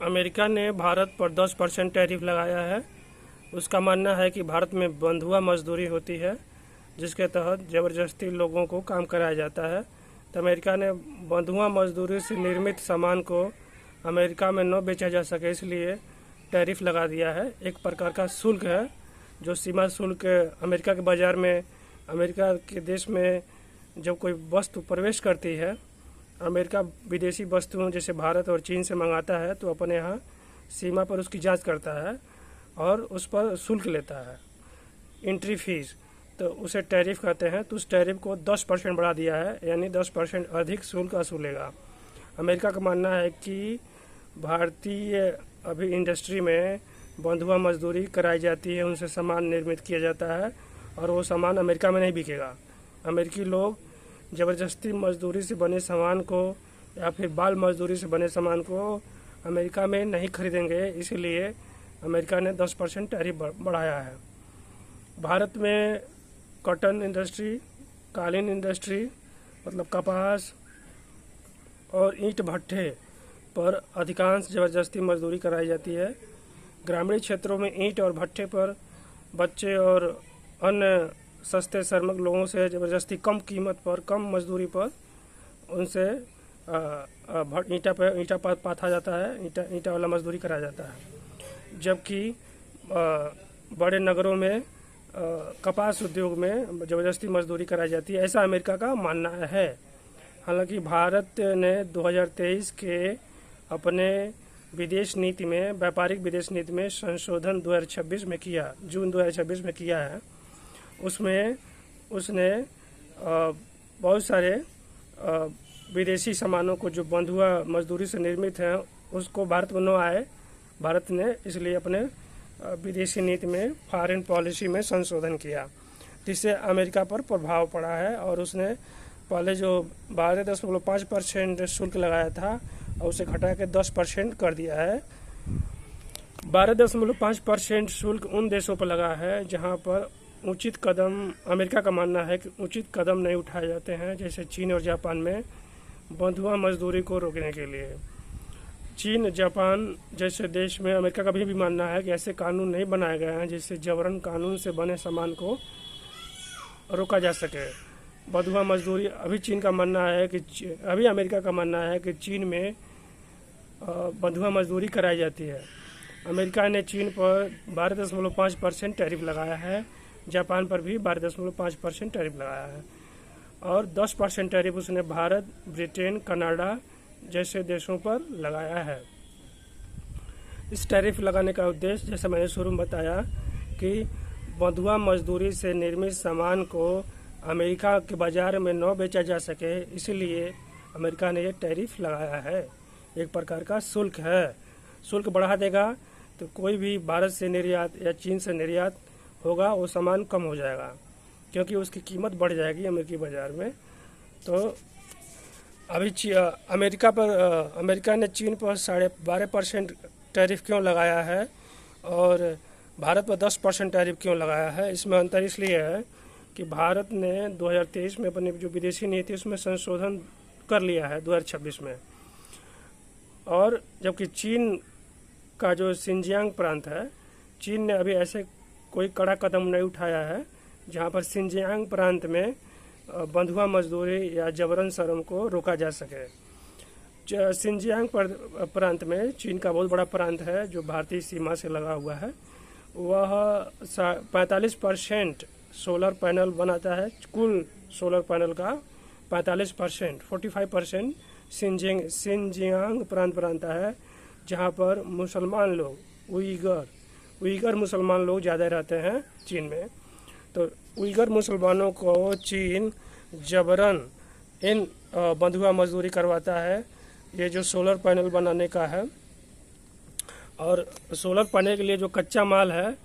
America ने भारत पर 10% tariff लगाया है। उसका मानना है कि भारत में बंधुआ मजदूरी होती है, जिसके तहत ज़बरदस्ती लोगों को काम कराया जाता है। तो अमेरिका ने बंधुआ मजदूरी से निर्मित सामान को अमेरिका में न बेचा जा सके, इसलिए टैरिफ लगा दिया है। एक प्रकार का शुल्क है, जो सीमा शुल्क अमेरिका के बाज़ार में, अमेरिका के देश में जब कोई वस्तु प्रवेश करती है, अमेरिका विदेशी वस्तुओं जैसे भारत और चीन से मंगाता है, तो अपने यहाँ सीमा पर उसकी जांच करता है और उस पर शुल्क लेता है, एंट्री फीस, तो उसे टैरिफ कहते हैं। तो उस टैरिफ को 10% बढ़ा दिया है, यानी 10% अधिक शुल्क वसूलेगा। अमेरिका का मानना है कि भारतीय अभी इंडस्ट्री में बंधुआ मजदूरी कराई जाती है, उनसे सामान निर्मित किया जाता है और वो सामान अमेरिका में नहीं बिकेगा। अमेरिकी लोग ज़बरदस्ती मजदूरी से बने सामान को या फिर बाल मजदूरी से बने सामान को अमेरिका में नहीं खरीदेंगे, इसलिए अमेरिका ने 10% टैरिफ बढ़ाया है। भारत में कॉटन इंडस्ट्री, कालीन इंडस्ट्री मतलब कपास और ईंट भट्ठे पर अधिकांश ज़बरदस्ती मजदूरी कराई जाती है। ग्रामीण क्षेत्रों में ईंट और भट्ठे पर बच्चे और अन्य सस्ते श्रमिक लोगों से ज़बरदस्ती कम कीमत पर, कम मजदूरी पर उनसे ईंटा पाथा जाता है, ईंटा वाला मजदूरी कराया जाता है। जबकि बड़े नगरों में कपास उद्योग में ज़बरदस्ती मजदूरी कराई जाती है, ऐसा अमेरिका का मानना है। हालांकि भारत ने 2023 के अपने विदेश नीति में, व्यापारिक विदेश नीति में संशोधन 2026 में किया, जून 2026 में किया है। उसमें उसने बहुत सारे विदेशी सामानों को जो बंधुआ मजदूरी से निर्मित हैं, उसको भारत में न आए। भारत ने इसलिए अपने विदेशी नीति में, फॉरेन पॉलिसी में संशोधन किया, जिससे अमेरिका पर प्रभाव पड़ा है। और उसने पहले जो 12.5% शुल्क लगाया था और उसे घटा के 10% कर दिया है। 12.5% शुल्क उन देशों पर लगा है जहां पर उचित कदम, अमेरिका का मानना है कि उचित कदम नहीं उठाए जाते हैं, जैसे चीन और जापान में बंधुआ मजदूरी को रोकने के लिए। चीन, जापान जैसे देश में अमेरिका का भी मानना है कि ऐसे कानून नहीं बनाए गए हैं जिससे जबरन कानून से बने सामान को रोका जा सके। बंधुआ मजदूरी अभी चीन का मानना है कि अभी अमेरिका का मानना है कि चीन में बंधुआ मजदूरी कराई जाती है। अमेरिका ने चीन पर 12.5% टैरिफ लगाया है, जापान पर भी 12.5% टैरिफ लगाया है और 10% टैरिफ उसने भारत, ब्रिटेन, कनाडा जैसे देशों पर लगाया है। इस टैरिफ लगाने का उद्देश्य, जैसे मैंने शुरू में बताया, कि बंधुआ मजदूरी से निर्मित सामान को अमेरिका के बाज़ार में न बेचा जा सके, इसलिए अमेरिका ने ये टैरिफ लगाया है। एक प्रकार का शुल्क है। शुल्क बढ़ा देगा तो कोई भी भारत से निर्यात या चीन से निर्यात होगा, वो सामान कम हो जाएगा, क्योंकि उसकी कीमत बढ़ जाएगी अमेरिकी बाज़ार में। तो अभी अमेरिका ने चीन पर 12.5% टैरिफ क्यों लगाया है और भारत पर 10% टैरिफ क्यों लगाया है? इसमें अंतर इसलिए है कि भारत ने 2023 में अपनी जो विदेशी नीति उसमें संशोधन कर लिया है 2026 में, और जबकि चीन का जो सिंजियांग प्रांत है, चीन ने अभी ऐसे कोई कड़ा कदम नहीं उठाया है जहां पर सिंजियांग प्रांत में बंधुआ मजदूरी या जबरन श्रम को रोका जा सके। सिंजियांग प्रांत में, चीन का बहुत बड़ा प्रांत है जो भारतीय सीमा से लगा हुआ है, वह 45% सोलर पैनल बनाता है। कुल सोलर पैनल का 45% सिंजियांग प्रांत बनाता है, जहां पर मुसलमान लोग, उइगर मुसलमान लोग ज़्यादा रहते हैं चीन में। तो उइगर मुसलमानों को चीन जबरन इन बंधुआ मजदूरी करवाता है। ये जो सोलर पैनल बनाने का है, और सोलर पैनल के लिए जो कच्चा माल है,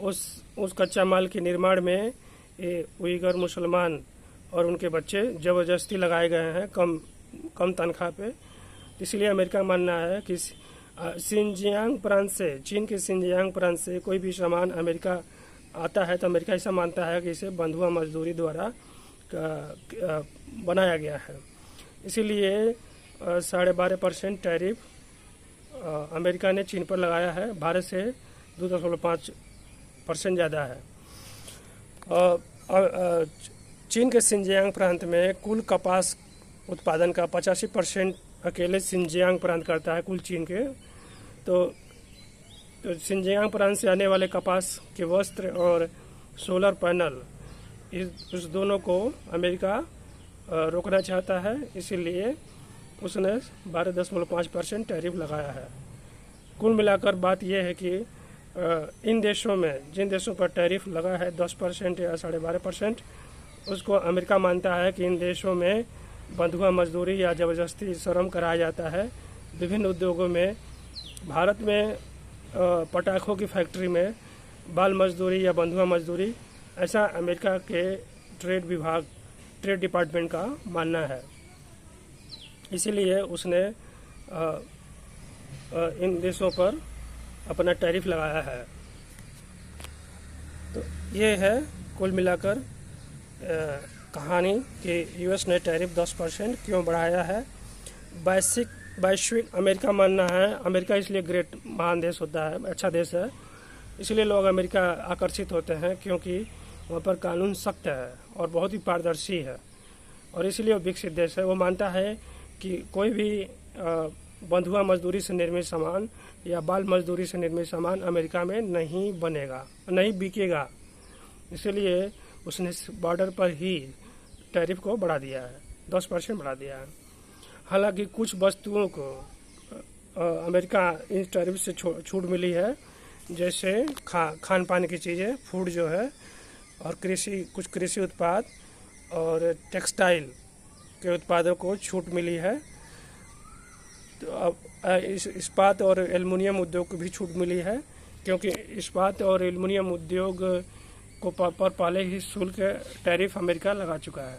उस कच्चा माल के निर्माण में ये उइगर मुसलमान और उनके बच्चे ज़बरदस्ती लगाए गए हैं कम तनख्वाह पे। इसलिए अमेरिका का मानना है कि सिंजियांग प्रांत से, चीन के सिंजियांग प्रांत से कोई भी सामान अमेरिका आता है तो अमेरिका ऐसा मानता है कि इसे बंधुआ मजदूरी द्वारा बनाया गया है। इसीलिए 12.5% टैरिफ अमेरिका ने चीन पर लगाया है, भारत से 2.5% ज़्यादा है। चीन के सिंजियांग प्रांत में कुल कपास उत्पादन का 85% अकेले सिंजियांग प्रांत करता है कुल चीन के। तो सिंजियांग प्रांत से आने वाले कपास के वस्त्र और सोलर पैनल, इस दोनों को अमेरिका रोकना चाहता है, इसीलिए उसने 12.5% टैरिफ लगाया है। कुल मिलाकर बात यह है कि इन देशों में, जिन देशों पर टैरिफ लगा है 10% या 12.5%, उसको अमेरिका मानता है कि इन देशों में बंधुआ मजदूरी या ज़बरदस्ती श्रम कराया जाता है। विभिन्न उद्योगों में, भारत में पटाखों की फैक्ट्री में बाल मजदूरी या बंधुआ मजदूरी, ऐसा अमेरिका के ट्रेड डिपार्टमेंट का मानना है। इसीलिए उसने इन देशों पर अपना टैरिफ लगाया है। तो ये है कुल मिलाकर कहानी कि यूएस ने टैरिफ 10% क्यों बढ़ाया है। वैश्विक अमेरिका मानना है, अमेरिका इसलिए ग्रेट महान देश होता है, अच्छा देश है, इसलिए लोग अमेरिका आकर्षित होते हैं क्योंकि वहाँ पर कानून सख्त है और बहुत ही पारदर्शी है, और इसीलिए वो विकसित देश है। वो मानता है कि कोई भी बंधुआ मजदूरी से निर्मित सामान या बाल मजदूरी से निर्मित सामान अमेरिका में नहीं बनेगा, नहीं बिकेगा। इसलिए उसने बॉर्डर पर ही टैरिफ को बढ़ा दिया है, 10% बढ़ा दिया है। हालांकि कुछ वस्तुओं को अमेरिका इस टैरिफ से छूट मिली है, जैसे खान पान की चीज़ें, फूड जो है, और कुछ कृषि उत्पाद और टेक्सटाइल के उत्पादों को छूट मिली है। तो अब इस्पात और एल्युमिनियम उद्योग को भी छूट मिली है, क्योंकि इस्पात और एल्युमिनियम उद्योग को पर पहले ही शुल्क टैरिफ अमेरिका लगा चुका है।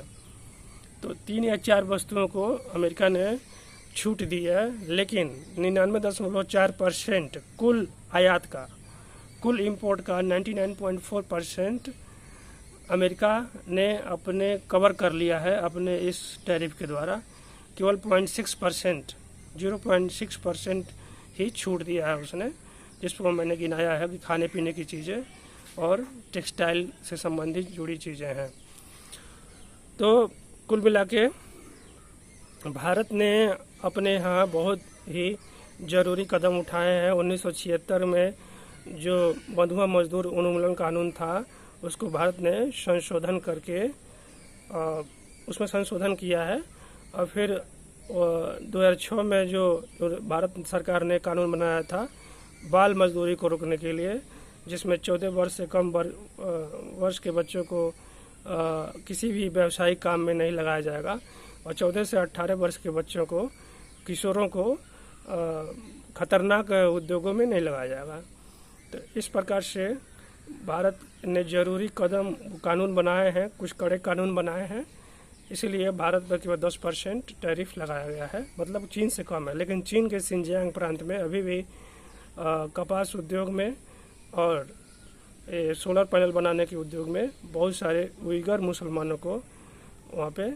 तो 3 या 4 वस्तुओं को अमेरिका ने छूट दी है, लेकिन 99.4% कुल आयात का, कुल इंपोर्ट का 99.4% अमेरिका ने अपने कवर कर लिया है अपने इस टैरिफ के द्वारा। केवल 0.6% ही छूट दिया है उसने, जिसको मैंने गिनाया है कि खाने पीने की चीज़ें और टेक्सटाइल से संबंधित जुड़ी चीज़ें हैं। तो कुल मिला के भारत ने अपने यहाँ बहुत ही ज़रूरी कदम उठाए हैं। 1976 में जो बंधुआ मजदूर उन्मूलन कानून था, उसको भारत ने संशोधन करके उसमें संशोधन किया है, और फिर 2006 में जो भारत सरकार ने कानून बनाया था बाल मजदूरी को रोकने के लिए, जिसमें 14 वर्ष से कम वर्ष के बच्चों को किसी भी व्यावसायिक काम में नहीं लगाया जाएगा, और 14 से 18 वर्ष के बच्चों को, किशोरों को खतरनाक उद्योगों में नहीं लगाया जाएगा। तो इस प्रकार से भारत ने ज़रूरी कानून बनाए हैं, कुछ कड़े कानून बनाए हैं, इसीलिए भारत पर केवल 10% टैरिफ लगाया गया है, मतलब चीन से कम है। लेकिन चीन के सिंजियांग प्रांत में अभी भी कपास उद्योग में और सोलर पैनल बनाने के उद्योग में बहुत सारे उइगर मुसलमानों को वहाँ पे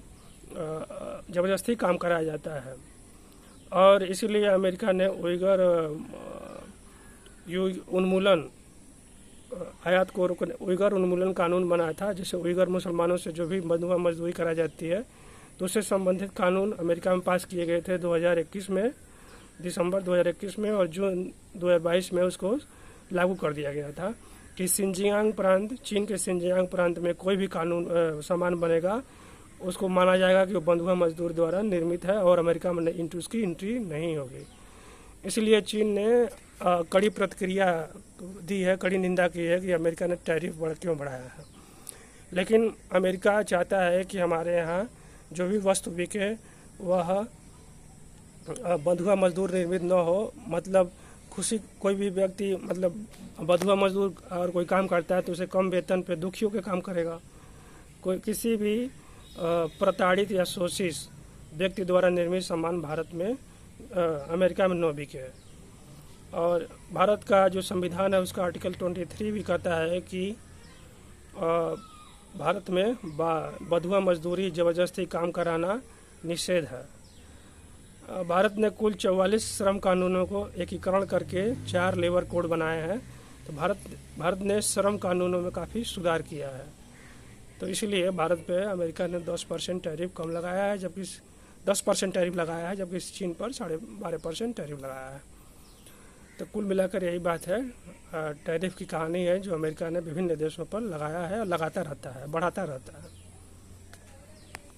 ज़बरदस्ती काम कराया जाता है, और इसीलिए अमेरिका ने उइगर उन्मूलन आयात को रोकने उइगर उन्मूलन कानून बनाया था, जिससे उइगर मुसलमानों से जो भी बंधुआ मजदूरी कराई जाती है, तो उससे संबंधित कानून अमेरिका में पास किए गए थे 2021 में, दिसंबर 2021 में, और जून 2022 में उसको लागू कर दिया गया था कि सिंजियांग प्रांत, चीन के सिंजियांग प्रांत में कोई भी सामान बनेगा, उसको माना जाएगा कि वो बंधुआ मजदूर द्वारा निर्मित है और अमेरिका में उसकी एंट्री नहीं होगी। इसलिए चीन ने कड़ी प्रतिक्रिया दी है, कड़ी निंदा की है कि अमेरिका ने टैरिफ क्यों बढ़ाया है। लेकिन अमेरिका चाहता है कि हमारे यहाँ जो भी वस्तु बिके वह बंधुआ मजदूर निर्मित न हो। मतलब कोई भी व्यक्ति, मतलब बंधुआ मजदूर और कोई काम करता है तो उसे कम वेतन पे दुखियों के काम करेगा। कोई किसी भी प्रताड़ित या शोषित व्यक्ति द्वारा निर्मित सामान भारत में अमेरिका में न बिके। और भारत का जो संविधान है उसका आर्टिकल 23 भी कहता है कि भारत में बंधुआ मजदूरी, ज़बरदस्ती काम कराना निषेध है। भारत ने कुल 44 श्रम कानूनों को एकीकरण करके 4 लेबर कोड बनाए हैं। तो भारत ने श्रम कानूनों में काफ़ी सुधार किया है। तो इसलिए भारत पे अमेरिका ने 10% टैरिफ कम लगाया है, जबकि 10% टैरिफ लगाया है, जबकि चीन पर 12.5% टैरिफ लगाया है। तो कुल मिलाकर यही बात है, टैरिफ की कहानी है जो अमेरिका ने विभिन्न देशों पर लगाया है और लगाता रहता है, बढ़ाता रहता है।